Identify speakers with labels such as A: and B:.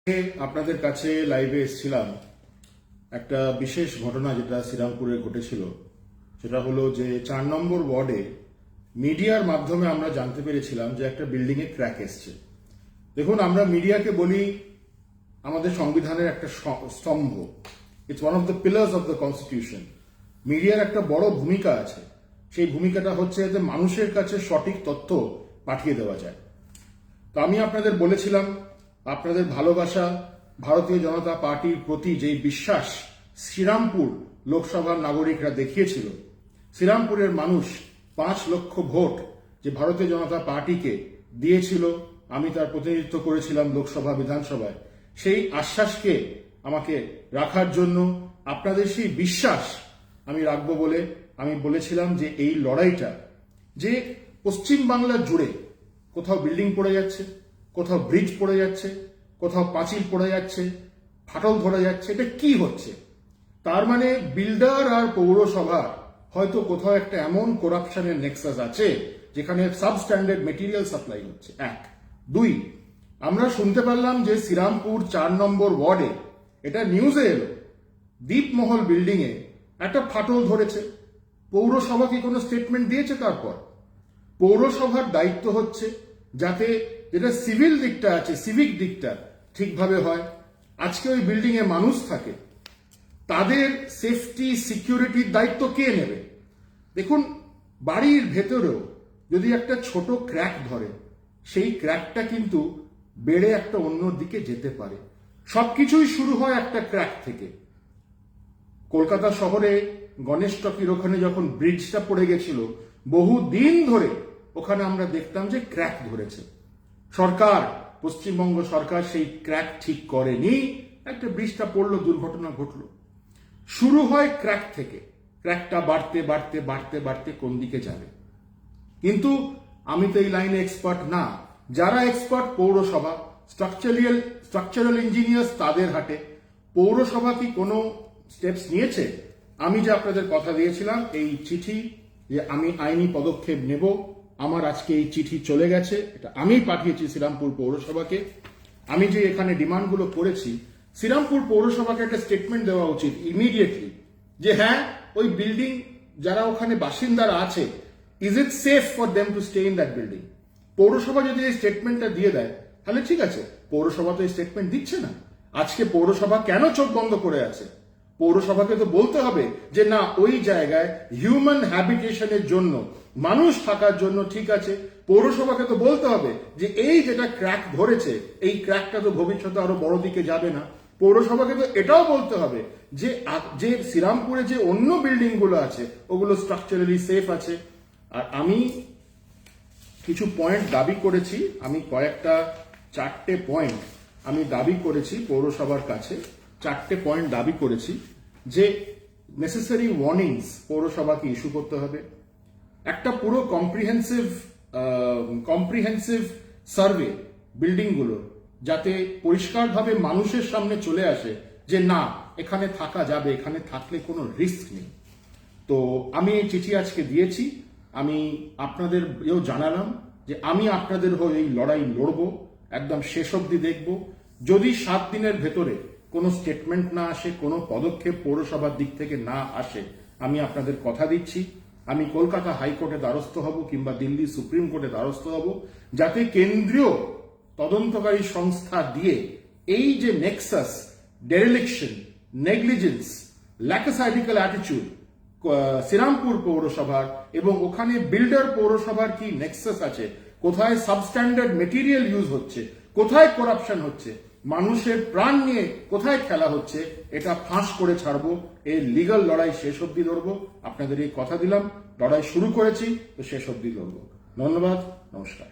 A: আপনাদের কাছে লাইভে এসেছিলাম একটা বিশেষ ঘটনা যেটা শ্রীরামপুরে ঘটেছিল। সেটা হলো যে 4 নম্বর ওয়ার্ডে মিডিয়ার মাধ্যমে আমরা জানতে পেরেছিলাম যে একটা বিল্ডিং এ ক্র্যাক এসছে। দেখুন, আমরা মিডিয়াকে বলি আমাদের সংবিধানের একটা স্তম্ভ। It's one of the pillars of the constitution. মিডিয়ার একটা বড় ভূমিকা আছে। সেই ভূমিকাটা হচ্ছে যে মানুষের কাছে সঠিক তথ্য পাঠিয়ে দেওয়া যায়। তো আমি আপনাদের বলেছিলাম, আপনাদের ভালোবাসা, ভারতীয় জনতা পার্টির প্রতি যেই বিশ্বাস শ্রীরামপুর লোকসভার নাগরিকরা দেখিয়েছিল, শ্রীরামপুরের মানুষ 5 লক্ষ ভোট যে ভারতীয় জনতা পার্টিকে দিয়েছিল, আমি তার প্রতিনিধিত্ব করেছিলাম লোকসভা বিধানসভায়, সেই আশ্বাসকে আমাকে রাখার জন্য আপনাদের সেই বিশ্বাস আমি রাখবো বলে আমি বলেছিলাম যে এই লড়াইটা যে পশ্চিম বাংলা জুড়ে কোথাও বিল্ডিং পড়ে যাচ্ছে, কোথাও ব্রিজ পড়ে যাচ্ছে, কোথাও পাঁচিল পড়ে যাচ্ছে, ফাটল ধরে যাচ্ছে, এটা কি হচ্ছে? তার মানে বিল্ডার আর পৌরসভা হয়তো কোথাও একটা এমন করাপশনের নেক্সাস আছে যেখানে সাবস্ট্যান্ডার্ড মেটেরিয়াল সাপ্লাই হচ্ছে। 1, 2, আমরা শুনতে পারলাম যে শ্রীরামপুর 4 নম্বর ওয়ার্ডে, এটা নিউজে এলো, দ্বীপমহল বিল্ডিং এ একটা ফাটল ধরেছে। পৌরসভা কি কোনো স্টেটমেন্ট দিয়েছে? তারপর পৌরসভার দায়িত্ব হচ্ছে যাতে যেটা সিভিল দিকটা আছে, সিভিক দিকটা ঠিকভাবে হয়। আজকে ওই বিল্ডিং এ মানুষ থাকে, তাদের সেফটি সিকিউরিটির দায়িত্ব কে নেবে? দেখুন, বাড়ির ভেতরেও যদি একটা ছোট ক্র্যাক ধরে, সেই ক্র্যাকটা কিন্তু বেড়ে একটা অন্য দিকে যেতে পারে। সবকিছুই শুরু হয় একটা ক্র্যাক থেকে। কলকাতা শহরে গণেশ টকির ওখানে যখন ব্রিজটা পড়ে গেছিল, বহু দিন ধরে ওখানে আমরা দেখতাম যে ক্র্যাক ধরেছে। সরকার, পশ্চিমবঙ্গ সরকার সেই ক্র্যাক ঠিক করেনি, একটা ব্রিজটা পড়লো, দুর্ঘটনা ঘটলো। শুরু হয় ক্র্যাক থেকে, ক্র্যাকটা বাড়তে বাড়তে বাড়তে বাড়তে কোন দিকে যাবে। কিন্তু আমি তো এই লাইনে এক্সপার্ট না। যারা এক্সপার্ট পৌরসভা, স্ট্রাকচারাল ইঞ্জিনিয়ার্স, তাদের হাতে। পৌরসভা কি কোনো স্টেপস নিয়েছে? আমি যে আপনাদের কথা দিয়েছিলাম এই চিঠি, যে আমি আইনি পদক্ষেপ নেব, আমার আজকে এই চিঠি চলে গেছে, এটা আমি পাঠিয়েছি শ্রীরামপুর পৌরসভাকে। আমি যে এখানে ডিমান্ডগুলো করেছি, শ্রীরামপুর পৌরসভাকে একটা স্টেটমেন্ট দেওয়া উচিত ইমিডিয়েটলি যে হ্যাঁ, ওই বিল্ডিং যারা ওখানে বাসিন্দারা আছে, is it safe for them to stay in that building? পৌরসভা যদি এই স্টেটমেন্টটা দিয়ে দেয় তাহলে ঠিক আছে। পৌরসভা তো এই স্টেটমেন্ট দিচ্ছে না। আজকে পৌরসভা কেন চোখ বন্ধ করে আছে? পৌরসভাকে তো বলতে হবে যে না, ওই জায়গায় হিউম্যান হ্যাবিটেশনের জন্য, মানুষ থাকার জন্য ঠিক আছে। পৌরসভাকে তো বলতে হবে যে এই যেটা ক্র্যাক ধরেছে, এই ক্র্যাকটা তো ভবিষ্যতে আরো বড় দিকে যাবে না। পৌরসভাকে তো এটাও বলতে হবে যে যে শ্রীরামপুরে যে অন্য বিল্ডিং গুলো আছে ওগুলো স্ট্রাকচারালি সেফ আছে। আর আমি কিছু পয়েন্ট দাবি করেছি, আমি কয়েকটা 4টে পয়েন্ট আমি দাবি করেছি পৌরসভার কাছে। 4টে পয়েন্ট দাবি করেছি যে নেসেসারি ওয়ার্নিংস পৌরসভাকে ইস্যু করতে হবে। একটা পুরো কম্প্রিহেন্সিভ সার্ভে বিল্ডিং গুলো, যাতে পরিষ্কারভাবে মানুষের সামনে চলে আসে যে না, এখানে থাকা যাবে, এখানে থাকলে কোনো রিস্ক নেই। তো আমি এই চিঠি আজকে দিয়েছি। আমি আপনাদের জানালাম যে আমি আপনাদের হয়ে এই লড়াই লড়বো, একদম শেষ অবধি দেখব। যদি 7 দিনের ভেতরে কোনো স্টেটমেন্ট না আসে, কোনো পদক্ষেপ পৌরসভার দিক থেকে না আসে, আমি আপনাদের কথা দিচ্ছি আমি কলকাতা হাইকোর্টে দ্বারস্থ হব কিংবা দিল্লি সুপ্রিম কোর্টে দ্বারস্থ হব, যাতে কেন্দ্রীয় তদন্তকারী সংস্থা দিয়ে এই যে নেক্সাস, ডেরিলিকশন, নেগলিজেন্স, ল্যাকোসাইডিক্যাল অ্যাটিটিউড শ্রীরামপুর পৌরসভার এবং ওখানে বিল্ডার পৌরসভার কি নেক্সাস আছে, কোথায় সাবস্ট্যান্ডার্ড মেটেরিয়াল ইউজ হচ্ছে, কোথায় করাপশন হচ্ছে, মানুষের প্রাণ নিয়ে কোথায় খেলা হচ্ছে, এটা ফাঁস করে ছাড়বো। এই লিগাল লড়াই শেষ অবধি লড়বো। আপনাদের এই কথা দিলাম, লড়াই শুরু করেছি তো শেষ অবধি লড়বো। ধন্যবাদ, নমস্কার।